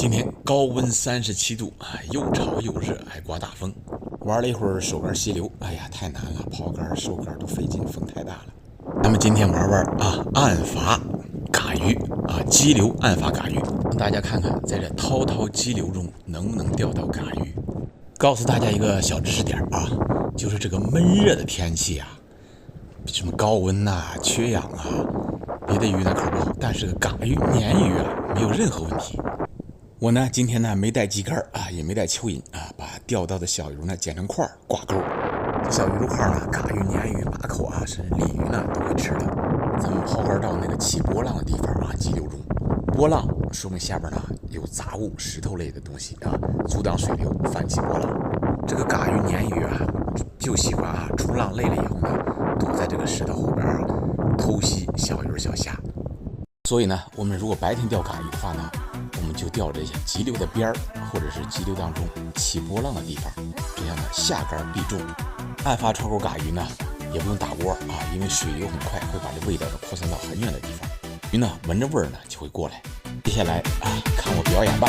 今天高温37度啊，又潮又热，还刮大风。玩了一会儿手竿溪流，哎呀，太难了，抛竿、收竿都费劲，风太大了。咱们今天玩暗筏嘎鱼啊，激流暗筏嘎鱼，让大家看看在这滔滔激流中能不能钓到嘎鱼。告诉大家一个小知识点啊，就是这个闷热的天气啊，什么高温缺氧别的鱼呢可不好，但是个嘎鱼、鲶鱼没有任何问题。我呢今天呢没带机竿也没带蚯蚓把钓到的小鱼呢剪成块挂钩。这小鱼肉块呢，嘎鱼、鲶鱼、马口甚至鲤鱼呢都会吃的。咱们抛竿到那个起波浪的地方激流中，波浪说明下边呢有杂物、石头类的东西阻挡水流，泛起波浪。这个嘎鱼、鲶鱼就喜欢冲浪累了以后呢，躲在这个石头后边偷袭小鱼小虾。所以呢，我们如果白天钓嘎鱼的话呢，我们就钓这些急流的边或者是急流当中起波浪的地方，这样呢下竿必中。暗筏窗口嘎鱼呢也不用打窝因为水流很快，会把这味道扩散到很远的地方，鱼呢闻着味儿呢就会过来。接下来看我表演吧。